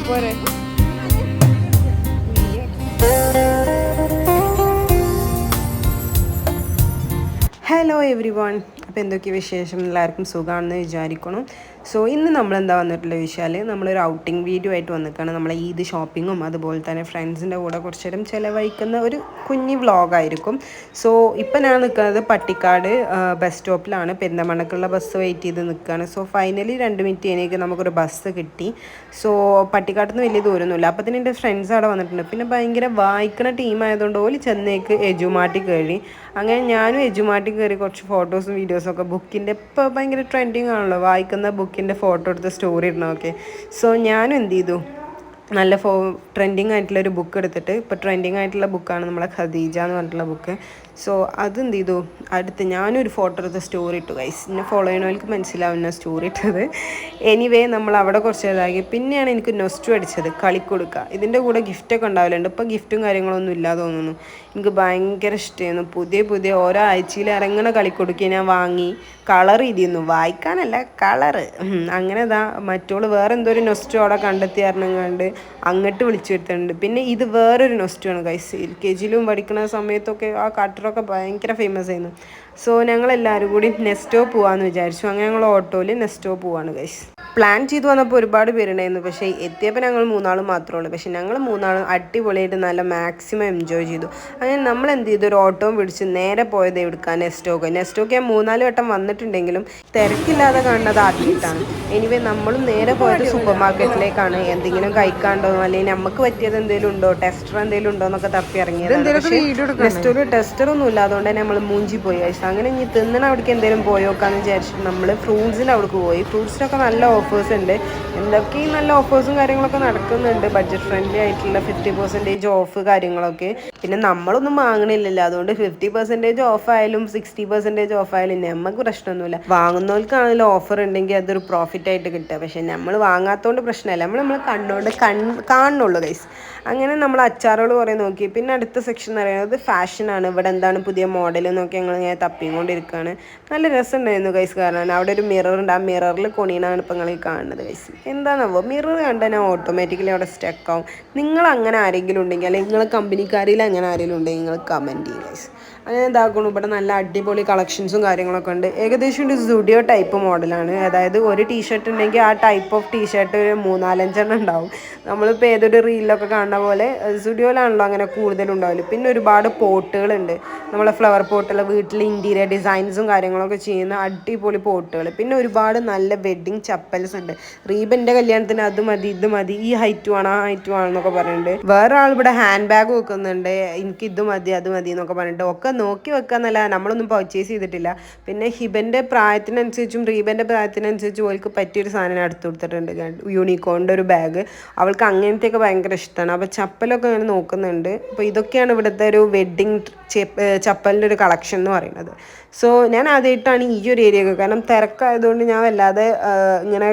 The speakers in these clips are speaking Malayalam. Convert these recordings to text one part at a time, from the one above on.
എടുത്താ പോരെ. ഹലോ എവ്രി വൺ, അപ്പോൾ എന്തൊക്കെ വിശേഷം? എല്ലാവർക്കും സുഖമാണെന്ന് വിചാരിക്കണം. സോ ഇന്ന് നമ്മളെന്താ വന്നിട്ടുള്ള വെച്ചാൽ നമ്മളൊരു ഔട്ടിംഗ് വീഡിയോ ആയിട്ട് വന്നിട്ടാണ്. നമ്മളെ ഈദ് ഷോപ്പിങ്ങും അതുപോലെ തന്നെ ഫ്രണ്ട്സിൻ്റെ കൂടെ കുറച്ച് നേരം ചിലവഴിക്കുന്ന ഒരു കുഞ്ഞി വ്ളോഗായിരിക്കും. സോ ഇപ്പം ഞാൻ നിൽക്കുന്നത് പട്ടിക്കാട് ബസ് സ്റ്റോപ്പിലാണ്. പെരിന്തൽമണ്ണക്കുള്ള ബസ് വെയിറ്റ് ചെയ്ത് നിൽക്കുകയാണ്. സോ ഫൈനലി 2 മിനിറ്റ് കഴിഞ്ഞേക്ക് നമുക്കൊരു ബസ് കിട്ടി. സോ പട്ടിക്കാട്ടിൽ നിന്ന് വലിയ ദൂരമൊന്നുമില്ല. അപ്പോൾ തന്നെ എൻ്റെ ഫ്രണ്ട്സ് അവിടെ വന്നിട്ടുണ്ട്. പിന്നെ ഭയങ്കര വായിക്കുന്ന ടീമായതുകൊണ്ട് ഓല് ചെന്നേക്ക് എജുമാട്ടി കയറി. അങ്ങനെ ഞാനും എജുമാട്ടി കയറി കുറച്ച് ഫോട്ടോസും വീഡിയോസും ഒക്കെ ബുക്കിൻ്റെ ഇപ്പോൾ ഭയങ്കര ട്രെൻഡിങ് ആണല്ലോ, വായിക്കുന്ന ബുക്കിൻ്റെ ഫോട്ടോ എടുത്ത് സ്റ്റോറി ഇടണമൊക്കെ. സോ ഞാനും എന്ത് ചെയ്തു, നല്ല ട്രെൻഡിങ് ആയിട്ടുള്ളൊരു ബുക്ക് എടുത്തിട്ട്, ഇപ്പോൾ ട്രെൻഡിങ് ആയിട്ടുള്ള ബുക്കാണ് നമ്മളെ ഖദീജ എന്ന് പറഞ്ഞിട്ടുള്ള ബുക്ക്. സോ അത് എന്ത് ചെയ്തു, അടുത്ത് ഞാനൊരു ഫോട്ടോ എടുത്ത് സ്റ്റോറി ഇട്ടു. ഗൈസ്, എന്നെ ഫോളോ ചെയ്യുന്നവർക്ക് മനസ്സിലാവുന്ന സ്റ്റോറി ഇട്ടത്. എനിവേ നമ്മൾ അവിടെ കുറച്ച് ഇതാക്കി. പിന്നെയാണ് എനിക്ക് നൊസ്റ്റു അടിച്ചത് കളിക്കൊടുക്കുക. ഇതിൻ്റെ കൂടെ ഗിഫ്റ്റൊക്കെ ഉണ്ടാവലുണ്ട്. ഇപ്പോൾ ഗിഫ്റ്റും കാര്യങ്ങളൊന്നും ഇല്ലാതെ തോന്നുന്നു. എനിക്ക് ഭയങ്കര ഇഷ്ടമായിരുന്നു. പുതിയ ഓരോ ആഴ്ചയിൽ ഇറങ്ങണ കളിക്കൊടുക്കുക ഞാൻ വാങ്ങി കളർ ചെയ്തിരുന്നു. വായിക്കാനല്ല, കളറ്. അങ്ങനെ ഇതാ മറ്റോള് വേറെ എന്തോ ഒരു നൊസ്റ്റു അവിടെ കണ്ടെത്തി അറിഞ്ഞങ്ങാണ്ട് അങ്ങോട്ട് വിളിച്ചു വരുത്തുന്നുണ്ട്. പിന്നെ ഇത് വേറൊരു നൊസ്റ്റുമാണ് ഗൈസ്. LKGയിലും പഠിക്കുന്ന സമയത്തൊക്കെ ആ കട്ടറൊക്കെ ഭയങ്കര ഫേമസ് ആയിരുന്നു. സോ ഞങ്ങളെല്ലാവരും കൂടി നെസ്റ്റോ പോവാമെന്ന് വിചാരിച്ചു. അങ്ങനെ ഞങ്ങൾ ഓട്ടോയിൽ നെസ്റ്റോ പോവാണ് ഗൈസ്. പ്ലാൻ ചെയ്ത് വന്നപ്പോൾ ഒരുപാട് പേരുണ്ടായിരുന്നു. പക്ഷേ എത്തിയപ്പോൾ ഞങ്ങൾ 3 മാത്രമേ ഉള്ളൂ. പക്ഷേ ഞങ്ങൾ 3 അടിപൊളിയായിട്ട് നല്ല മാക്സിമം എൻജോയ് ചെയ്തു. അങ്ങനെ നമ്മൾ എന്ത് ചെയ്തു, ഒരു ഓട്ടോയും പിടിച്ച് നേരെ പോയത് എടുക്കാൻ നെസ്റ്റോക്ക് ഞാൻ 3-4 വട്ടം വന്നിട്ടുണ്ടെങ്കിലും തിരക്കില്ലാതെ കാണുന്നത് ആദ്യമായിട്ടാണ്. എനിവേ നമ്മളും നേരെ പോയത് സൂപ്പർ മാർക്കറ്റിലേക്കാണ്. എന്തെങ്കിലും കഴിക്കാണ്ടോ അല്ലെങ്കിൽ നമുക്ക് പറ്റിയത് എന്തെങ്കിലും ഉണ്ടോ, ടെസ്റ്റർ എന്തെങ്കിലും ഉണ്ടോ എന്നൊക്കെ തപ്പി ഇറങ്ങിയത്. പക്ഷേ നെസ്റ്റോയിൽ ടെസ്റ്ററൊന്നും ഇല്ല, അതുകൊണ്ട് തന്നെ നമ്മൾ മൂഞ്ചി പോയി കഴിച്ചു. അങ്ങനെ ഇനി തിന്നണ അവിടേക്ക് എന്തെങ്കിലും പോയോക്കാന്ന് വിചാരിച്ചിട്ട് നമ്മൾ ഫ്രൂട്ട്സിൻ്റെ അവിടേക്ക് പോയി. ഫ്രൂട്ട്സിനൊക്കെ നല്ല ഓഫേഴ്സ് ഉണ്ട്. എന്തൊക്കെയും നല്ല ഓഫേഴ്സും കാര്യങ്ങളൊക്കെ നടക്കുന്നുണ്ട്. ബഡ്ജറ്റ് ഫ്രണ്ട്ലി ആയിട്ടുള്ള 50% ഓഫ് കാര്യങ്ങളൊക്കെ. പിന്നെ നമ്മളൊന്നും വാങ്ങണില്ലല്ലോ, അതുകൊണ്ട് 50% ഓഫ് ആയാലും 60% ഓഫ് ആയാലും നമുക്ക് പ്രശ്നമൊന്നുമില്ല. വാങ്ങുന്നവർക്കാണെങ്കിലും ഓഫർ ഉണ്ടെങ്കിൽ അതൊരു പ്രോഫിറ്റ് ആയിട്ട് കിട്ടുക. പക്ഷെ നമ്മൾ വാങ്ങാത്തതുകൊണ്ട് പ്രശ്നമല്ല, നമ്മൾ കണ്ണോണ്ട് കാണുന്നുള്ളൂ ഗൈസ്. അങ്ങനെ നമ്മൾ അച്ചാറുകൾ കുറേ നോക്കി. പിന്നെ അടുത്ത സെക്ഷൻ എന്ന് പറയുന്നത് ഫാഷനാണ്. ഇവിടെ എന്താണ് പുതിയ മോഡൽ എന്നൊക്കെ ഞങ്ങൾ ഇങ്ങനെ തപ്പിക്കൊണ്ടിരിക്കുകയാണ്. നല്ല രസമുണ്ടായിരുന്നു ഗൈസ്. കാരണം അവിടെ ഒരു മിറർ ഉണ്ട്. ആ മിററിൽ കൊണീനാണ് ഇപ്പം നിങ്ങൾ കാണുന്നത് ഗൈസ്. എന്താണെന്നോ മിറർ കണ്ടാൽ ഞാൻ ഓട്ടോമാറ്റിക്കലി അവിടെ സ്റ്റക്ക് ആവും. നിങ്ങൾ അങ്ങനെ ആരെങ്കിലും ഉണ്ടെങ്കിൽ, അല്ലെങ്കിൽ നിങ്ങളെ കമ്പനിക്കാരിൽ അങ്ങനെ ആരെങ്കിലും ഉണ്ടെങ്കിൽ നിങ്ങൾ കമൻറ്റ് ചെയ്യും ഗൈസ്. അങ്ങനെ ഇതാക്കണം. ഇവിടെ നല്ല അടിപൊളി കളക്ഷൻസും കാര്യങ്ങളൊക്കെ ഉണ്ട്. ഏകദേശം ഒരു സ്റ്റുഡിയോ ടൈപ്പ് മോഡലാണ്. അതായത് ഒരു ടീഷർട്ട് ഉണ്ടെങ്കിൽ ആ ടൈപ്പ് ഓഫ് ടീഷർട്ട് ഒരു 3-4 ഉണ്ടാവും. നമ്മളിപ്പോൾ ഏതൊരു റീലിലൊക്കെ കാണുന്ന പോലെ സ്റ്റുഡിയോയിലാണല്ലോ അങ്ങനെ കൂടുതലുണ്ടാവില്ല. പിന്നെ ഒരുപാട് പോട്ടുകളുണ്ട്. നമ്മളെ ഫ്ലവർ പോട്ടുകൾ, വീട്ടിൽ ഇൻറ്റീരിയർ ഡിസൈൻസും കാര്യങ്ങളൊക്കെ ചെയ്യുന്ന അടിപൊളി പോട്ടുകൾ. പിന്നെ ഒരുപാട് നല്ല വെഡ്ഡിങ് ചപ്പൽസ് ഉണ്ട്. റീബൻ്റെ കല്യാണത്തിന് അത് മതി, ഇത് മതി, ഈ ഹൈറ്റ് വേണം, ആ ഹൈറ്റ് വേണം എന്നൊക്കെ പറയുന്നുണ്ട്. വേറെ ആൾ ഇവിടെ ഹാൻഡ് ബാഗ് വെക്കുന്നുണ്ട്. എനിക്ക് ഇത് മതി, അത് മതി എന്നൊക്കെ പറഞ്ഞിട്ട് ഒക്കെ നോക്കി വെക്കാന്നല്ല, നമ്മളൊന്നും പർച്ചേസ് ചെയ്തിട്ടില്ല. പിന്നെ ഹിബൻ്റെ പ്രായത്തിനനുസരിച്ചും റീബൻ്റെ പ്രായത്തിനനുസരിച്ചും അവൾക്ക് പറ്റിയൊരു സാധനം എടുത്തു കൊടുത്തിട്ടുണ്ട്. യൂണിക്കോണിൻ്റെ ഒരു ബാഗ്. അവൾക്ക് അങ്ങനത്തെയൊക്കെ ഭയങ്കര ഇഷ്ടമാണ്. അപ്പോൾ ചപ്പലൊക്കെ അങ്ങനെ നോക്കുന്നുണ്ട്. അപ്പോൾ ഇതൊക്കെയാണ് ഇവിടുത്തെ ഒരു വെഡ്ഡിങ് ചപ്പലിൻ്റെ ഒരു കളക്ഷൻ എന്ന് പറയുന്നത്. സോ ഞാൻ ആദ്യമായിട്ടാണ് ഈ ഒരു ഏരിയയൊക്കെ, കാരണം തിരക്കായതുകൊണ്ട് ഞാൻ വല്ലാതെ ഇങ്ങനെ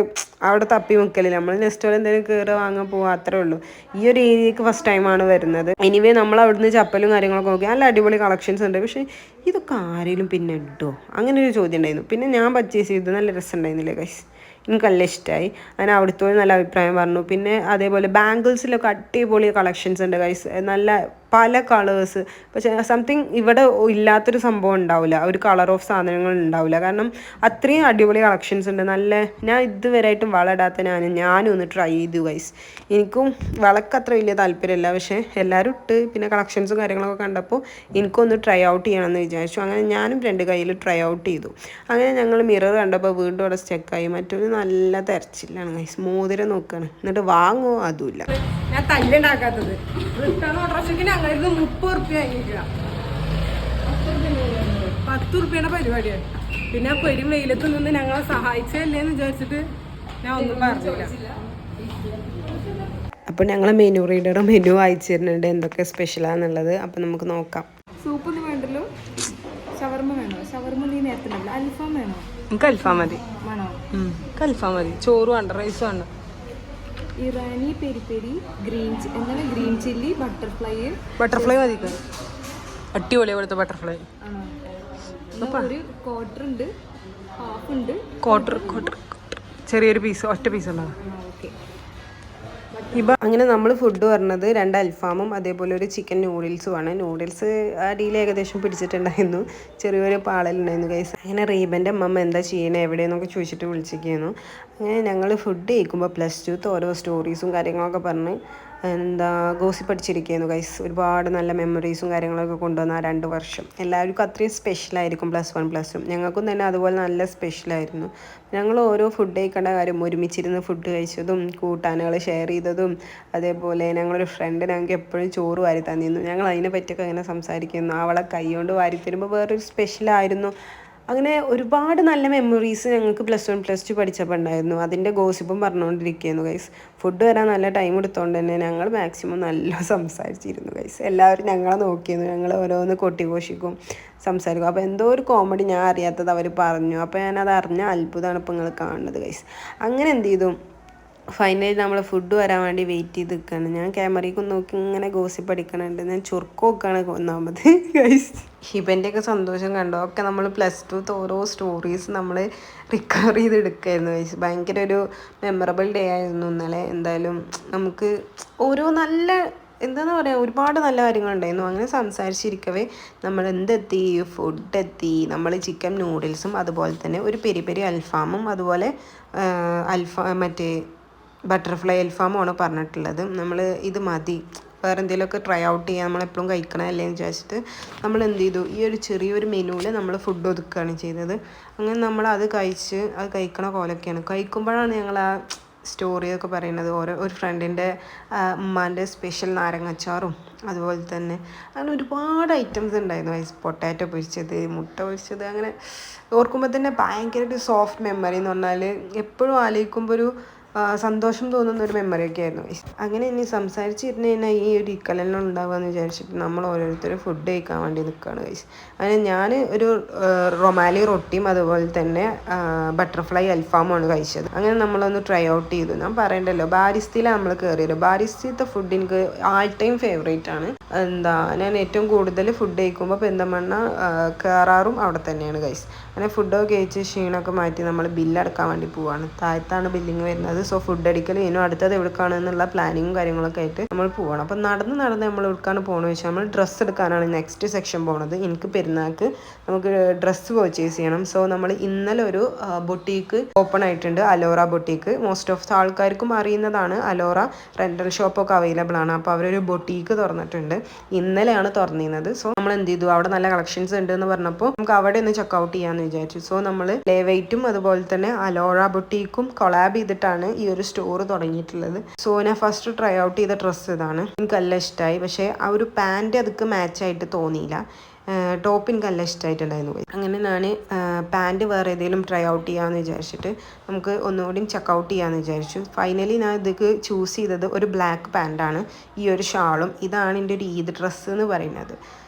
അവിടെ തപ്പി വെക്കലില്ല. നമ്മൾ നെസ്റ്റോയിൽ എന്തെങ്കിലും കയറി വാങ്ങാൻ പോകുക, അത്രേ ഉള്ളൂ. ഈ ഒരു ഏരിയക്ക് ഫസ്റ്റ് ടൈമാണ് വരുന്നത്. എനിവേ നമ്മൾ അവിടുന്ന് ചപ്പലും കാര്യങ്ങളൊക്കെ നോക്കി. നല്ല അടിപൊളി കളക്ഷൻസ് ഉണ്ട്. പക്ഷേ ഇതൊക്കെ ആരെങ്കിലും പിന്നെ ഇട്ടോ, അങ്ങനെ ഒരു ചോദ്യം ഉണ്ടായിരുന്നു. പിന്നെ ഞാൻ പർച്ചേസ് ചെയ്ത് നല്ല രസം ഉണ്ടായിരുന്നില്ലേ ഗൈസ്, എനിക്ക് നല്ല ഇഷ്ടമായി. അങ്ങനെ അവിടുത്തെ നല്ല അഭിപ്രായം പറഞ്ഞു. പിന്നെ അതേപോലെ ബാംഗിൾസിലൊക്കെ അടിപൊളി കളക്ഷൻസ് ഉണ്ട് ഗൈസ്. നല്ല പല കളേഴ്സ്. പക്ഷേ സംതിങ് ഇവിടെ ഇല്ലാത്തൊരു സംഭവം ഉണ്ടാവില്ല, ഒരു കളർ ഓഫ് സാധനങ്ങൾ ഉണ്ടാവില്ല. കാരണം അത്രയും അടിപൊളി കളക്ഷൻസ് ഉണ്ട്. നല്ല, ഞാൻ ഇതുവരെയായിട്ടും വള ഇടാത്ത ഞാനും ഒന്ന് ട്രൈ ചെയ്തു ഗൈസ്. എനിക്കും വളക്ക് അത്ര വലിയ താല്പര്യമില്ല, പക്ഷേ എല്ലാവരും ഇട്ട് പിന്നെ കളക്ഷൻസും കാര്യങ്ങളൊക്കെ കണ്ടപ്പോൾ എനിക്കൊന്ന് ട്രൈ ഔട്ട് ചെയ്യണമെന്ന് വിചാരിച്ചു. അങ്ങനെ ഞാനും 2 കയ്യിൽ ട്രൈ ഔട്ട് ചെയ്തു. അങ്ങനെ ഞങ്ങൾ മിറർ കണ്ടപ്പോൾ വീണ്ടും അവിടെ സ്റ്റക്കായി. മറ്റൊരു നല്ല തെരച്ചിലാണ് ഗൈസ്. മോതിരം നോക്കുകയാണ്, എന്നിട്ട് വാങ്ങുമോ അതുമില്ല. ഞാൻ തല്ലുണ്ടാക്കാത്തത് റിട്ടേൺ ഓട്ടോറിക്ഷയ്ക്ക് ഞങ്ങളിൽ 30 ഉറുപ്പ്യ വാങ്ങിക്കുക. 10 ഉറുപ്പ്യയുടെ പരിപാടിയാണ്. പിന്നെ പെരും വെയിലത്ത് നിന്ന് ഞങ്ങളെ സഹായിച്ചല്ലേന്ന് വിചാരിച്ചിട്ട് ഞാൻ ഒന്നും പറഞ്ഞില്ല. അപ്പോൾ ഞങ്ങൾ മെനു റീഡറും മെനു വായിച്ചു തരുന്നുണ്ട് എന്തൊക്കെ സ്പെഷ്യലാണെന്നുള്ളത്. അപ്പോൾ നമുക്ക് നോക്കാം. സൂപ്പൊന്നും വേണ്ടല്ലോ. ഷവർമ വേണോ? ഷവർമ നീ നേരത്തെ ഉണ്ടല്ലോ. അൽഫാം വേണോ? എനിക്ക് അൽഫാം മതി. വേണോ? എനിക്ക് അൽഫാം മതി. ചോറ് വേണ്ട, റൈസ് വേണ്ട. ഇറാനി പെരി പെരി എന്താണ് ഗ്രീൻ ചില്ലി ബട്ടർഫ്ലൈ മതി. അടിപൊളി ഇവിടുത്തെ ബട്ടർഫ്ലൈ. ആണോ? ഒരു ക്വാർട്ടർ ഉണ്ട്, ഹാഫ് ഉണ്ട്. ക്വാർട്ടർ ചെറിയൊരു പീസ്, ഒറ്റ പീസ് ഉണ്ടാവും. ഓക്കെ. അങ്ങനെ നമ്മൾ ഫുഡ് പറഞ്ഞത് 2 അൽഫാമും അതേപോലെ ഒരു ചിക്കൻ നൂഡിൽസുമാണ്. നൂഡിൽസ് അടിയിൽ ഏകദേശം പിടിച്ചിട്ടുണ്ടായിരുന്നു, ചെറിയൊരു പാളലുണ്ടായിരുന്നു ഗൈസ്. അങ്ങനെ റീബൻ്റെ അമ്മമ്മ എന്താ ചെയ്യണേ എവിടെയെന്നൊക്കെ ചോദിച്ചിട്ട് വിളിച്ചിരിക്കുന്നു. അങ്ങനെ ഞങ്ങൾ ഫുഡ് കഴിക്കുമ്പോൾ +2 ഓരോ സ്റ്റോറീസും കാര്യങ്ങളൊക്കെ പറഞ്ഞ് ഗോസിപ്പ് അടിച്ചിരിക്കുന്നു ഗൈസ്. ഒരുപാട് നല്ല മെമ്മറീസും കാര്യങ്ങളൊക്കെ കൊണ്ടുവന്ന 2 വർഷം എല്ലാവർക്കും അത്രയും സ്പെഷ്യലായിരിക്കും. +1 +2 ഞങ്ങൾക്കും തന്നെ അതുപോലെ നല്ല സ്പെഷ്യലായിരുന്നു. ഞങ്ങൾ ഓരോ ഫുഡ് കഴിക്കേണ്ട കാര്യം ഒരുമിച്ചിരുന്ന് ഫുഡ് കഴിച്ചതും കൂട്ടാനുകൾ ഷെയർ ചെയ്തതും അതേപോലെ ഞങ്ങളൊരു ഫ്രണ്ട് ഞങ്ങൾക്ക് എപ്പോഴും ചോറ് വാരി തന്നിരുന്നു. ഞങ്ങൾ അതിനെ പറ്റിയൊക്കെ അങ്ങനെ സംസാരിക്കുന്നു. അവളെ കൈ കൊണ്ട് വാരി തരുമ്പോൾ വേറൊരു സ്പെഷ്യലായിരുന്നു. അങ്ങനെ ഒരുപാട് നല്ല മെമ്മറീസ് ഞങ്ങൾക്ക് +1 +2 പഠിച്ചപ്പോൾ ഉണ്ടായിരുന്നു. അതിൻ്റെ ഗോസിപ്പും പറഞ്ഞുകൊണ്ടിരിക്കുകയായിരുന്നു ഗൈസ്. ഫുഡ് വരാൻ നല്ല ടൈം എടുത്തുകൊണ്ട് തന്നെ ഞങ്ങൾ മാക്സിമം നല്ല സംസാരിച്ചിരുന്നു ഗൈസ്. എല്ലാവരും ഞങ്ങളെ നോക്കിയിരുന്നു, ഞങ്ങൾ ഓരോന്ന് കൊട്ടിഘോഷിക്കും, സംസാരിക്കും. അപ്പോൾ എന്തോ ഒരു കോമഡി ഞാൻ അറിയാത്തത് അവർ പറഞ്ഞു. അപ്പോൾ ഞാനത് അറിഞ്ഞ അത്ഭുതമാണ് ഇപ്പോൾ നിങ്ങൾ കാണുന്നത് ഗൈസ്. അങ്ങനെ എന്ത് ചെയ്തു, ഫൈനലി നമ്മൾ ഫുഡ് വരാൻ വേണ്ടി വെയിറ്റ് ചെയ്ത് നിൽക്കുകയാണ്. ഞാൻ ക്യാമറയ്ക്ക് നോക്കി ഇങ്ങനെ ഗോസിപ്പ് അടിക്കണുണ്ട്. ഞാൻ ചുരുക്കമൊക്കെയാണ് ഒന്നാമത് ഗൈസ്. ഹിബൻ്റെയൊക്കെ സന്തോഷം കണ്ടോ. ഒക്കെ നമ്മൾ +2 ഓരോ സ്റ്റോറീസ് നമ്മൾ റിക്കവർ ചെയ്തെടുക്കുകയായിരുന്നു ഗൈസ്. ഭയങ്കര ഒരു മെമ്മറബിൾ ഡേ ആയിരുന്നു ഇന്നലെ. എന്തായാലും നമുക്ക് ഓരോ നല്ല എന്താണെന്ന് പറയുക, ഒരുപാട് നല്ല കാര്യങ്ങളുണ്ടായിരുന്നു. അങ്ങനെ സംസാരിച്ചിരിക്കവേ നമ്മൾ എന്തെത്തി, ഫുഡ് എത്തി. നമ്മൾ ചിക്കൻ നൂഡിൽസും അതുപോലെ തന്നെ ഒരു പെരി പെരി അൽഫാമും അതുപോലെ മറ്റേ ബട്ടർഫ്ലൈ അൽഫാമുമാണ് പറഞ്ഞിട്ടുള്ളത്. നമ്മൾ ഇത് മതി, വേറെ എന്തെങ്കിലുമൊക്കെ ട്രൈ ഔട്ട് ചെയ്യാൻ നമ്മളെപ്പോഴും കഴിക്കണമല്ലേ എന്ന് വിചാരിച്ചിട്ട് നമ്മൾ എന്ത് ചെയ്തു, ഈ ഒരു ചെറിയൊരു മെനുവിൽ നമ്മൾ ഫുഡ് ഒതുക്കുകയാണ് ചെയ്തത്. അങ്ങനെ നമ്മൾ അത് കഴിക്കണ കോലൊക്കെയാണ്. കഴിക്കുമ്പോഴാണ് ഞങ്ങൾ ആ സ്റ്റോറിയൊക്കെ പറയുന്നത്. ഒരു ഫ്രണ്ടിൻ്റെ ഉമ്മാൻ്റെ സ്പെഷ്യൽ നാരങ്ങച്ചാറും അതുപോലെ തന്നെ അങ്ങനെ ഒരുപാട് ഐറ്റംസ് ഉണ്ടായിരുന്നു. പൊട്ടാറ്റോ പൊരിച്ചത്, മുട്ട പൊരിച്ചത്, അങ്ങനെ ഓർക്കുമ്പോൾ തന്നെ ഭയങ്കര ഒരു സോഫ്റ്റ് മെമ്മറി എന്ന് പറഞ്ഞാൽ എപ്പോഴും ആലോചിക്കുമ്പോൾ ഒരു സന്തോഷം തോന്നുന്ന ഒരു മെമ്മറിയൊക്കെ ആയിരുന്നു. അങ്ങനെ ഇനി സംസാരിച്ചിരുന്ന് കഴിഞ്ഞാൽ ഈ ഒരു ഇക്കലെല്ലാം ഉണ്ടാവുകയെന്ന് വിചാരിച്ചിട്ട് നമ്മൾ ഓരോരുത്തരും ഫുഡ് കഴിക്കാൻ വേണ്ടി നിൽക്കുകയാണ് ഗൈസ്. അങ്ങനെ ഞാൻ ഒരു റൊമാലി റൊട്ടിയും അതുപോലെ തന്നെ ബട്ടർഫ്ലൈ അൽഫാമുമാണ് കഴിച്ചത്. അങ്ങനെ നമ്മളൊന്ന് ട്രൈ ഔട്ട് ചെയ്തു. ഞാൻ പറയണ്ടല്ലോ, ബാരിസ്തിയിലാണ് നമ്മൾ കയറിയത്. ബാരിസ്തിത്തെ ഫുഡ് എനിക്ക് ആൾ ടൈം ഫേവറേറ്റ് ആണ്. ഞാൻ ഏറ്റവും കൂടുതൽ ഫുഡ് കഴിക്കുമ്പോൾ പെരിന്തൽമണ്ണ കയറാറും അവിടെ തന്നെയാണ് ഗൈസ്. അങ്ങനെ ഫുഡൊക്കെ കഴിച്ച് ക്ഷീണമൊക്കെ മാറ്റി നമ്മൾ ബില്ലടക്കാൻ വേണ്ടി പോവാണ്. താഴത്താണ് ബില്ലിങ് വരുന്നത്. സോ ഫുഡ് അടിക്കൽ ഇനിയും അടുത്തത് എവിടേക്കാണ് എന്നുള്ള പ്ലാനിങ്ങും കാര്യങ്ങളൊക്കെ ആയിട്ട് നമ്മൾ പോവാണ്. അപ്പം നടന്ന് നമ്മൾ എവിടേക്കാണ് പോകണമെന്ന് വെച്ചാൽ നമ്മൾ ഡ്രസ്സ് എടുക്കാനാണ് നെക്സ്റ്റ് സെക്ഷൻ പോണത്. എനിക്ക് പെരുന്നാൾക്ക് നമുക്ക് ഡ്രസ്സ് പർച്ചേസ് ചെയ്യണം. സോ നമ്മൾ ഇന്നലെ ഒരു ബൊട്ടീക്ക് ഓപ്പൺ ആയിട്ടുണ്ട്, അലോറ ബൊട്ടീക്ക്. മോസ്റ്റ് ഓഫ് ആൾക്കാർക്കും അറിയുന്നതാണ്. അലോറ റെൻ്റൽ ഷോപ്പൊക്കെ അവൈലബിൾ ആണ്. അപ്പോൾ അവരൊരു ബൊട്ടീക്ക് തുറന്നിട്ടുണ്ട്. ഇന്നലെയാണ് തുറന്നിരുന്നത്. സോ നമ്മൾ എന്ത് ചെയ്തു, അവിടെ നല്ല കളക്ഷൻസ് ഉണ്ട് എന്ന് പറഞ്ഞപ്പോൾ നമുക്ക് അവിടെ ഒന്ന് ചെക്കൗട്ട് ചെയ്യാമെന്ന് വിചാരിച്ചു. സോ നമ്മൾ ലേവൈറ്റും അതുപോലെ തന്നെ അലോറ ബൊട്ടീക്കും കൊളാബ് ചെയ്തിട്ടാണ് ഈ ഒരു സ്റ്റോർ തുടങ്ങിയിട്ടുള്ളത്. സോ ഞാൻ ഫസ്റ്റ് ട്രൈ ഔട്ട് ചെയ്ത ഡ്രസ്സ് ഇതാണ്. എനിക്ക് നല്ല ഇഷ്ടമായി. പക്ഷേ ആ ഒരു പാൻറ് അതൊക്കെ മാച്ചായിട്ട് തോന്നിയില്ല. ടോപ്പ് എനിക്ക് നല്ല ഇഷ്ടമായിട്ടുണ്ടായിരുന്നു. അങ്ങനെ ഞാൻ പാൻറ് വേറെ ഏതെങ്കിലും ട്രൈ ഔട്ട് ചെയ്യാമെന്ന് വിചാരിച്ചിട്ട് നമുക്ക് ഒന്നുകൂടി ചെക്കൗട്ട് ചെയ്യാമെന്ന് വിചാരിച്ചു. ഫൈനലി ഞാൻ ഇതൊക്കെ ചൂസ് ചെയ്തത് ഒരു ബ്ലാക്ക് പാൻറ്റാണ്, ഈ ഒരു ഷാളും. ഇതാണ് എൻ്റെ ഒരു ഈദ് ഡ്രസ്സ് എന്ന് പറയുന്നത്.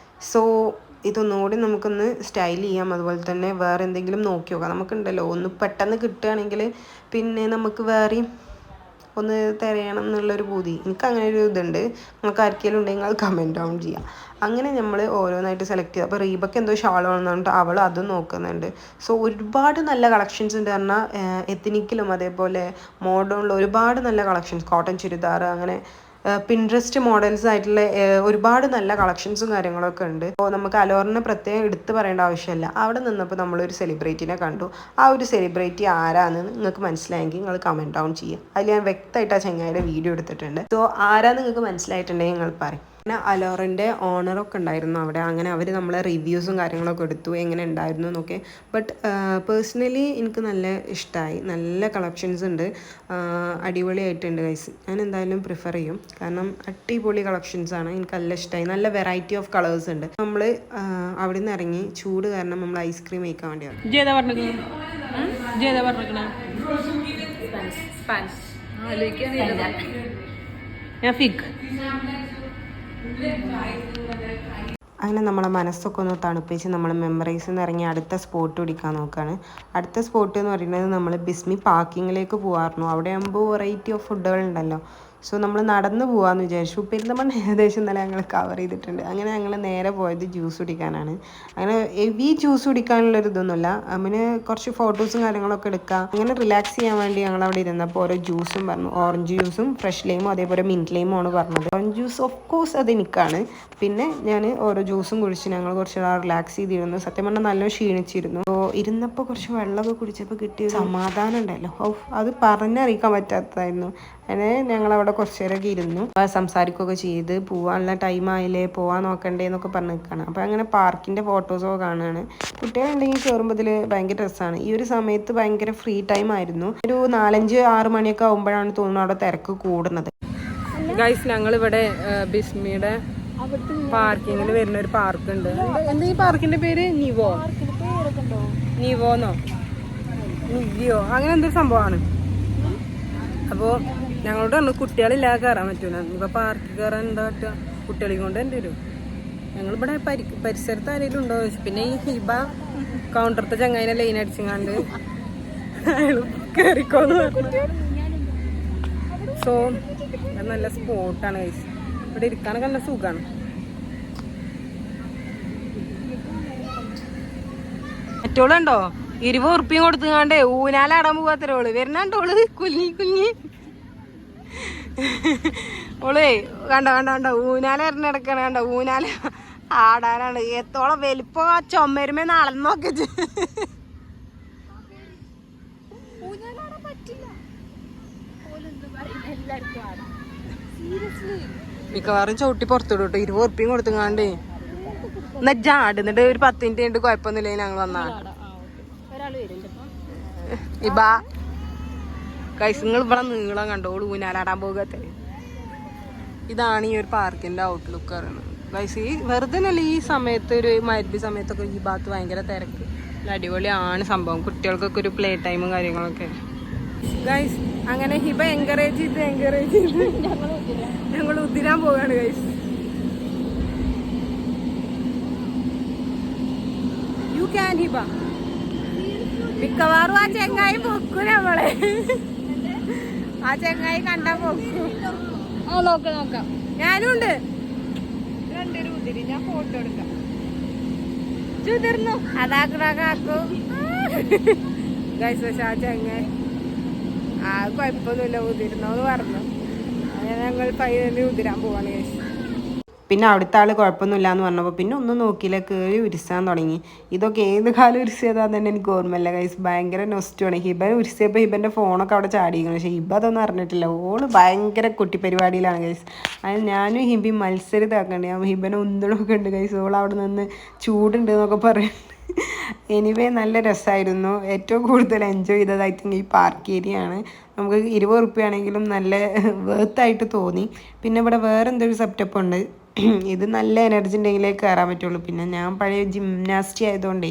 സോ ഇതൊന്നുകൂടി നമുക്കൊന്ന് സ്റ്റൈൽ ചെയ്യാം. അതുപോലെ തന്നെ വേറെ എന്തെങ്കിലും നോക്കി നോക്കാം. നമുക്കുണ്ടല്ലോ ഒന്ന് പെട്ടെന്ന് കിട്ടുകയാണെങ്കിൽ പിന്നെ നമുക്ക് വേറെയും ഒന്ന് തിരയണം എന്നുള്ളൊരു പൂതി. എനിക്ക് അങ്ങനെ ഒരു ഇതുണ്ട്. നിങ്ങൾക്ക് ആർക്കെങ്കിലും ഉണ്ടെങ്കിൽ അത് കമൻറ്റ് ഡൗൺ ചെയ്യാം. അങ്ങനെ നമ്മൾ ഓരോന്നായിട്ട് സെലക്ട് ചെയ്തു. അപ്പോൾ റീബക്ക് എന്തോ ഷാൾ വേണമെന്നുണ്ട്, അവൾ അതും നോക്കുന്നുണ്ട്. സോ ഒരുപാട് നല്ല കളക്ഷൻസ് ഉണ്ട്. പറഞ്ഞാൽ എത്നിക്കിലും അതേപോലെ മോഡേണിലും ഒരുപാട് നല്ല കളക്ഷൻസ്, കോട്ടൺ ചുരിദാർ, അങ്ങനെ പിൻട്രസ്റ്റ് മോഡൽസ് ആയിട്ടുള്ള ഒരുപാട് നല്ല കളക്ഷൻസും കാര്യങ്ങളൊക്കെ ഉണ്ട്. അപ്പോൾ നമുക്ക് അലോറിനെ പ്രത്യേകം എടുത്ത് പറയേണ്ട ആവശ്യമില്ല. അവിടെ നിന്നപ്പോൾ നമ്മളൊരു സെലിബ്രിറ്റീനെ കണ്ടു. ആ ഒരു സെലിബ്രിറ്റി ആരാണെന്ന് നിങ്ങൾക്ക് മനസ്സിലായെങ്കിൽ നിങ്ങൾ കമൻറ്റ് ഡൗൺ ചെയ്യുക. അതിൽ ഞാൻ വ്യക്തമായിട്ട് ആ ചങ്ങായിയുടെ വീഡിയോ എടുത്തിട്ടുണ്ട്. സോ ആരാന്ന് നിങ്ങൾക്ക് മനസ്സിലായിട്ടുണ്ടെങ്കിൽ നിങ്ങൾ പറയും. പിന്നെ അലോറിൻ്റെ ഓണറൊക്കെ ഉണ്ടായിരുന്നു അവിടെ. അങ്ങനെ അവർ നമ്മളെ റിവ്യൂസും കാര്യങ്ങളൊക്കെ എടുത്തു, എങ്ങനെ ഉണ്ടായിരുന്നു എന്നൊക്കെ. ബട്ട് പേഴ്സണലി എനിക്ക് നല്ല ഇഷ്ടമായി. നല്ല കളക്ഷൻസ് ഉണ്ട്, അടിപൊളിയായിട്ടുണ്ട് ഗൈസ്. ഞാൻ എന്തായാലും പ്രിഫർ ചെയ്യും, കാരണം അടിപൊളി കളക്ഷൻസാണ്. എനിക്ക് നല്ല ഇഷ്ടമായി. നല്ല വെറൈറ്റി ഓഫ് കളേഴ്സ് ഉണ്ട്. നമ്മൾ അവിടെ നിന്ന് ഇറങ്ങി ചൂട് കാരണം നമ്മൾ ഐസ്ക്രീം കഴിക്കാൻ വേണ്ടിയാണ്. ഞാൻ ഫിഗ്. അങ്ങനെ നമ്മളെ മനസ്സൊക്കെ ഒന്ന് തണുപ്പിച്ച് നമ്മൾ മെമ്മറീസിൽ നിന്ന് ഇറങ്ങി അടുത്ത സ്പോട്ട് പിടിക്കാൻ നോക്കുകയാണ്. അടുത്ത സ്പോട്ട് എന്ന് പറയുന്നത് നമ്മൾ ബിസ്മി പാർക്കിങ്ങിലേക്ക് പോകാറുണ്ട്. അവിടെ ആകുമ്പോൾ വെറൈറ്റി ഓഫ് ഫുഡുകൾ ഉണ്ടല്ലോ. സോ നമ്മൾ നടന്നു പോകാമെന്ന് വിചാരിച്ചു. പെരിന്തൽമണ്ണ ഏകദേശം ഇന്നലെ ഞങ്ങൾ കവർ ചെയ്തിട്ടുണ്ട്. അങ്ങനെ ഞങ്ങൾ നേരെ പോയത് ജ്യൂസ് കുടിക്കാനാണ്. അങ്ങനെ ഹെവി ജ്യൂസ് കുടിക്കാനുള്ളൊരു ഇതൊന്നുമില്ല, അങ്ങനെ കുറച്ച് ഫോട്ടോസും കാര്യങ്ങളൊക്കെ എടുക്കാം, അങ്ങനെ റിലാക്സ് ചെയ്യാൻ വേണ്ടി ഞങ്ങൾ അവിടെ ഇരുന്നപ്പോൾ ഓരോ ജ്യൂസും പറഞ്ഞു. ഓറഞ്ച് ജ്യൂസും ഫ്രഷ് ലൈമും അതേപോലെ മിൻറ്റ് ലൈമും ആണ് പറഞ്ഞത്. ഓറഞ്ച് ജ്യൂസ് ഓഫ് കോഴ്സ് അത് എനിക്കാണ്. പിന്നെ ഞാൻ ഓരോ ജ്യൂസും കുടിച്ച് ഞങ്ങൾ കുറച്ച് റിലാക്സ് ചെയ്തിരുന്നു. സത്യം പറഞ്ഞാൽ നല്ല ക്ഷീണിച്ചിരുന്നു. അപ്പോൾ ഇരുന്നപ്പോൾ കുറച്ച് വെള്ളമൊക്കെ കുടിച്ചപ്പോൾ കിട്ടിയ സമാധാനം ഉണ്ടല്ലോ, അത് പറഞ്ഞറിയിക്കാൻ പറ്റാത്തതായിരുന്നു. അങ്ങനെ ഞങ്ങളവിടെ കുറച്ച് നേരമൊക്കെ ഇരുന്നു, സംസാരിക്കുകയൊക്കെ ചെയ്ത് പോകാനുള്ള ടൈം ആയില്ലേ, പോകാൻ നോക്കണ്ടേ എന്നൊക്കെ പറഞ്ഞ് നിൽക്കുകയാണ്. അപ്പോൾ അങ്ങനെ പാർക്കിൻ്റെ ഫോട്ടോസൊക്കെ കാണുകയാണ്. കുട്ടികളുണ്ടെങ്കിൽ കയറുമ്പോൾ ഇതിൽ ഭയങ്കര രസമാണ്. ഈ ഒരു സമയത്ത് ഭയങ്കര ഫ്രീ ടൈം ആയിരുന്നു. ഒരു 4-5-6 മണിയൊക്കെ ആകുമ്പോഴാണ് തോന്നുന്നു അവിടെ തിരക്ക് കൂടുന്നത്. ഗൈസ്, ഞങ്ങളിവിടെ ബിസ്മിയുടെ പാർക്കിങ്ങിൽ വരുന്ന ഒരു പാർക്കുണ്ട്. എന്താ ഈ പാർക്കിന്റെ പേര്? നിവോന്നോ നിവ്യോ അങ്ങനെ എന്തൊരു സംഭവമാണ്. അപ്പോൾ ഞങ്ങളോട് പറഞ്ഞു കുട്ടികളില്ലാതെ കയറാൻ പറ്റൂല. ഇപ്പോൾ പാർക്കിൽ കയറാൻ എന്താ പറ്റുക, കുട്ടികളെ കൊണ്ട് എൻ്റെ വരും. ഞങ്ങളിവിടെ പരിസരത്ത് ആരെങ്കിലും ഉണ്ടോ ചോദിച്ചു. പിന്നെ ഈ ഹിബ കൗണ്ടറത്തെ ചങ്ങായിനെ ലൈൻ അടിച്ചങ്ങാണ്ട് കയറിക്കോന്ന് പറഞ്ഞു. സോ നല്ല സ്പോട്ടാണ് ഗൈസ്, ഇവിടെ ഇരിക്കാനൊക്കെ നല്ല സുഖമാണ്. മറ്റോളുണ്ടോ 20 ഉറുപ്പിയും കൊടുത്തുകാണ്ടേ ഊനാലാടാൻ പോവാത്തരോള് വരുന്നുണ്ടോള് കുലുങ്ങി ഓളേ കണ്ട ഊനാല എറിഞ്ഞെടുക്കണ കണ്ട ഊനാല ആടാനാണ്. എത്തോളം വലിപ്പം ആ ചുമരുമേ നാളെ നോക്കിച്ച് മിക്കവാറും ചവിട്ടി പുറത്തോട്ട് 20 ഉറുപ്പിയും കൊടുത്തുകാണ്ടേ എന്നാ ജാടുന്നിട്ട് ഒരു 10 മിനിറ്റ് കഴിഞ്ഞിട്ട് കുഴപ്പമൊന്നുമില്ലേ ഞങ്ങൾ വന്നാണ്. ഇബാ കൈസുങ്ങൾ ഇവിടെ നീളം കണ്ടോളൂ ഊനാലാടാൻ പോകത്തെ. ഇതാണ് ഈ ഒരു പാർക്കിന്റെ ഔട്ട്ലുക്ക് പറയുന്നത് ഗൈസ്. ഈ വെറുതെ നല്ല ഈ സമയത്ത് ഒരു മരുഭി സമയത്തൊക്കെ ഈ ഭാഗത്ത് ഭയങ്കര തിരക്ക്, അടിപൊളിയാണ് സംഭവം. കുട്ടികൾക്കൊക്കെ ഒരു പ്ലേ ടൈമും കാര്യങ്ങളൊക്കെ ഗൈസ്. അങ്ങനെ ഹിബ എൻകറേജ് ചെയ്ത് ഞങ്ങൾ ഉതിരാൻ പോവാണ് ഗൈസ്. You can Hiba. മിക്കവാറും ആ ചെങ്ങായി പൊക്കും നമ്മളെ, ആ ചെങ്ങായി കണ്ടാ പൊക്കും. നോക്കാം ഞാനും ഉണ്ട്. രണ്ടൊരു ഉതിരി ഞാൻ ഫോട്ടോ എടുക്കാം. ചുതിർന്നു അതാക്കു ഗൈസ്. പക്ഷെ ആ ചെങ്ങായി ആ കുഴപ്പമൊന്നുമില്ല ഉതിരുന്നോന്ന് പറഞ്ഞു. അങ്ങനെ ഞങ്ങൾ ഫൈനലി ഉതിരാൻ പോവാണ് ഗൈസ്. പിന്നെ അവിടുത്തെ ആൾ കുഴപ്പമൊന്നുമില്ല എന്ന് പറഞ്ഞപ്പോൾ പിന്നെ ഒന്നും നോക്കിയില്ല, കയറി ഉരുസാൻ തുടങ്ങി. ഇതൊക്കെ ഏത് കാലം ഉരുസിയതാന്ന് തന്നെ എനിക്ക് ഓർമ്മയില്ല ഗൈസ്. ഭയങ്കര നൊസ്റ്റുമാണ്. ഹിബൻ ഉരുസിയപ്പോൾ ഹിബൻ്റെ ഫോണൊക്കെ അവിടെ ചാടിയിരിക്കണം. പക്ഷേ ഹിബ അതൊന്നും അറിഞ്ഞിട്ടില്ല. ഓള് ഭയങ്കര കുട്ടിപ്പരിപാടിയിലാണ് ഗൈസ്. അതിന് ഞാനും ഹിബി മത്സരിതാക്കണ്ടേ, ഹിബനെ ഉന്തണമൊക്കെ ഉണ്ട് ഗൈസ്. ഓൾ അവിടെ നിന്ന് ചൂടുണ്ട് എന്നൊക്കെ പറയുന്നുണ്ട്. എനിവേ നല്ല രസമായിരുന്നു. ഏറ്റവും കൂടുതൽ എൻജോയ് ചെയ്തത് ഐ തിങ്ക് ഈ പാർക്ക് ഏരിയ ആണ്. നമുക്ക് 20 ഉറുപ്പികയാണെങ്കിലും നല്ല വേർത്തായിട്ട് തോന്നി. പിന്നെ ഇവിടെ വേറെ എന്തൊരു സെറ്റപ്പ് ഉണ്ട്. ഇത് നല്ല എനർജി ഉണ്ടെങ്കിലേ കയറാൻ പറ്റുള്ളൂ. പിന്നെ ഞാൻ പഴയ ജിംനാസ്റ്റി ആയതുകൊണ്ടേ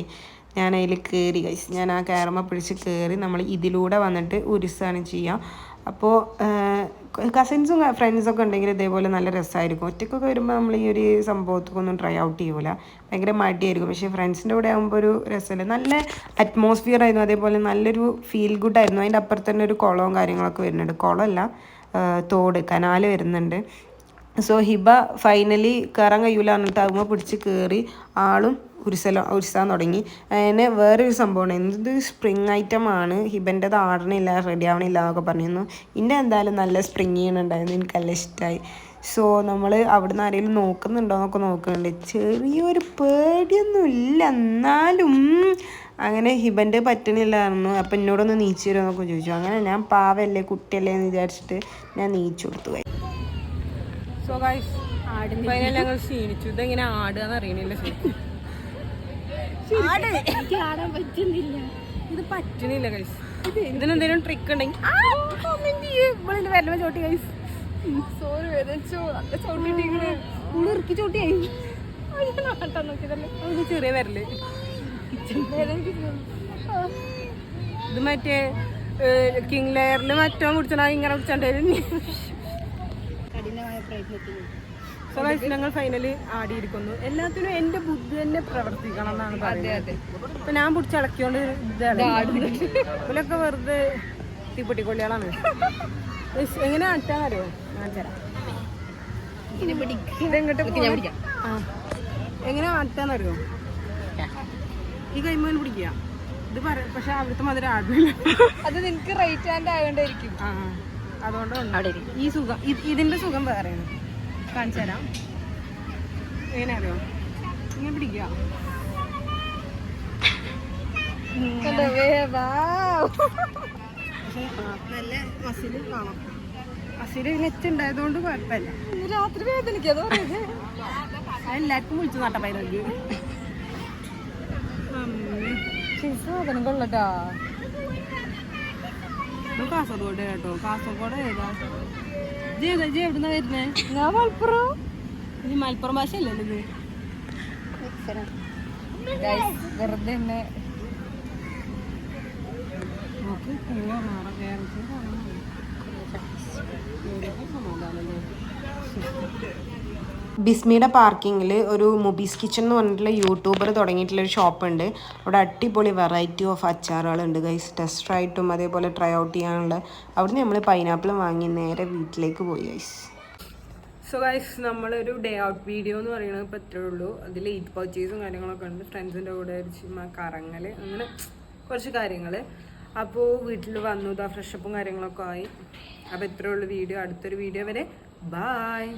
ഞാൻ അതിൽ കയറി ഗൈസ്. ഞാൻ ആ കയറുമ്പോൾ പിടിച്ച് കയറി നമ്മൾ ഇതിലൂടെ വന്നിട്ട് ഉരുസാണ് ചെയ്യുക. അപ്പോൾ കസിൻസും ഫ്രണ്ട്സൊക്കെ ഉണ്ടെങ്കിൽ ഇതേപോലെ നല്ല രസമായിരിക്കും. ഒറ്റയ്ക്കൊക്കെ വരുമ്പോൾ നമ്മൾ ഈ ഒരു സംഭവത്തൊക്കെ ട്രൈ ഔട്ട് ചെയ്യൂല, ഭയങ്കര മടിയായിരിക്കും. പക്ഷേ ഫ്രണ്ട്സിൻ്റെ കൂടെ ആകുമ്പോൾ ഒരു രസമല്ലേ, നല്ല അറ്റ്മോസ്ഫിയർ ആയിരുന്നു. അതേപോലെ നല്ലൊരു ഫീൽ ഗുഡ് ആയിരുന്നു. അതിൻ്റെ അപ്പുറത്ത് തന്നെ ഒരു കുളവും കാര്യങ്ങളൊക്കെ വരുന്നുണ്ട്. കുളമല്ല, തോട്, കനാൽ വരുന്നുണ്ട്. സോ ഹിബ ഫൈനലി കയറാൻ കഴിയൂല എന്നിട്ട് ആകുമ്പോൾ പിടിച്ച് കയറി ആളും ഉരുസാൻ തുടങ്ങി. അതിന് വേറൊരു സംഭവമാണ്, എന്ത് സ്പ്രിങ് ഐറ്റമാണ്. ഹിബൻ്റെത് ആടണില്ല, റെഡി ആവണില്ല എന്നൊക്കെ പറഞ്ഞിരുന്നു. ഇൻ്റെ എന്തായാലും നല്ല സ്പ്രിങ് ചെയ്യണുണ്ടായിരുന്നു, എനിക്കെല്ലാം ഇഷ്ടമായി. സോ നമ്മൾ അവിടുന്ന് ആരെങ്കിലും നോക്കുന്നുണ്ടോ എന്നൊക്കെ നോക്കുന്നുണ്ട്. ചെറിയൊരു പേടിയൊന്നും ഇല്ല, എന്നാലും അങ്ങനെ ഹിബൻ്റെ പറ്റണില്ലായിരുന്നു. അപ്പം എന്നോടൊന്ന് നീച്ചു തരുമോ എന്നൊക്കെ ചോദിച്ചു. അങ്ങനെ ഞാൻ പാവല്ലേ കുട്ടിയല്ലേ എന്ന് വിചാരിച്ചിട്ട് ഞാൻ നീച്ചു കൊടുത്തു. സോ ഗൈസ്, ഫൈനൽ ഞങ്ങൾ ക്ഷീണിച്ചു. ഇതെങ്ങനെ ആടുകയെന്ന് അറിയണില്ല. ഇത് പറ്റണില്ല ഗൈസ്. ഇതിനെന്തെങ്കിലും ട്രിക്ക് ഉണ്ടെങ്കിൽ വരലോ ചോട്ടി ഗൈസ്. സോറി ചോട്ടി ചോട്ടിയായി ചെറിയ വരല്. ഇത് മറ്റേ കിങ് ലെയറിൽ മറ്റോ കുടിച്ചാൽ ഇങ്ങനെ കുടിച്ചാണ്ടായിരുന്നു. സോ ഗൈസ്, ഞങ്ങൾ ഫൈനലി ആടിയിരിക്കുന്നു. എല്ലാത്തിനും എൻ്റെ ബുദ്ധി തന്നെ പ്രവർത്തിക്കണം എന്നാണ് പറയുന്നത്. അപ്പൊ ഞാൻ പിടിച്ചിളക്കിയോണ്ട് ഇതൊക്കെ വെറുതെ തീപ്പൊട്ടിക്കൊള്ളികളാണ്. എങ്ങനെ ആട്ടാന്നറിയോ, ഇതെങ്ങോട്ട് എങ്ങനെ മാറ്റാന്നറിയോ? ഈ കൈമേൽ പിടിക്കുക. ഇത് പക്ഷെ അവിടുത്തെ മധുരം ആടില്ല. അത് നിനക്ക് റൈറ്റ് ഹാൻഡ് ആയതുകൊണ്ടായിരിക്കും. ആ അതുകൊണ്ട് ഈ സുഖം ഇതിന്റെ സുഖം വേറെയാണ്. കാണിച്ചു തരാം. എങ്ങനെ അറിയോ? ഇങ്ങനെ പിടിക്കുക. നല്ല മസില് കാണാം. മസില് നെറ്റ് ഉണ്ടായതുകൊണ്ട് കുഴപ്പമില്ല. രാത്രി വേദനിക്കാതെ എല്ലാവർക്കും വിളിച്ചു നട്ടപ്പൈരക്ക്. സാധനം കൊള്ളട്ടാ. കാസർഗോഡ് കേട്ടോ. കാസർഗോഡ് ഏതാ? ജി എവിടുന്നാ വരുന്നേ? ഞാൻ മലപ്പുറം. ഇത് മലപ്പുറം ഭാഷ അല്ലല്ലോ ഇത്. വെറുതെ തന്നെ ബിസ്മിയുടെ പാർക്കിങ്ങിൽ ഒരു മുബീസ് കിച്ചൺ എന്ന് പറഞ്ഞിട്ടുള്ള യൂട്യൂബർ തുടങ്ങിയിട്ടുള്ളൊരു ഷോപ്പുണ്ട്. അവിടെ അടിപൊളി വെറൈറ്റി ഓഫ് അച്ചാറുകളുണ്ട് ഗൈസ്. ടെസ്റ്ററായിട്ടും അതേപോലെ ട്രൈ ഔട്ട് ചെയ്യാനുള്ള. അവിടെ നമ്മൾ പൈനാപ്പിൾ വാങ്ങി നേരെ വീട്ടിലേക്ക് പോയി ഗൈസ്. സോ ഗൈസ്, നമ്മളൊരു ഡേ ഔട്ട് വീഡിയോ എന്ന് പറയുന്നത് ഇപ്പോൾ ഇത്രേ ഉള്ളൂ. അതിൽ ഈറ്റ് പർച്ചേസും കാര്യങ്ങളൊക്കെ ഉണ്ട്. ഫ്രണ്ട്സിൻ്റെ കൂടെ കറങ്ങൽ, അങ്ങനെ കുറച്ച് കാര്യങ്ങൾ. അപ്പോൾ വീട്ടിൽ വന്നു, ഫ്രഷപ്പും കാര്യങ്ങളൊക്കെ ആയി. അപ്പോൾ ഇത്രേ ഉള്ളൂ വീഡിയോ. അടുത്തൊരു വീഡിയോ വരെ ബായ്.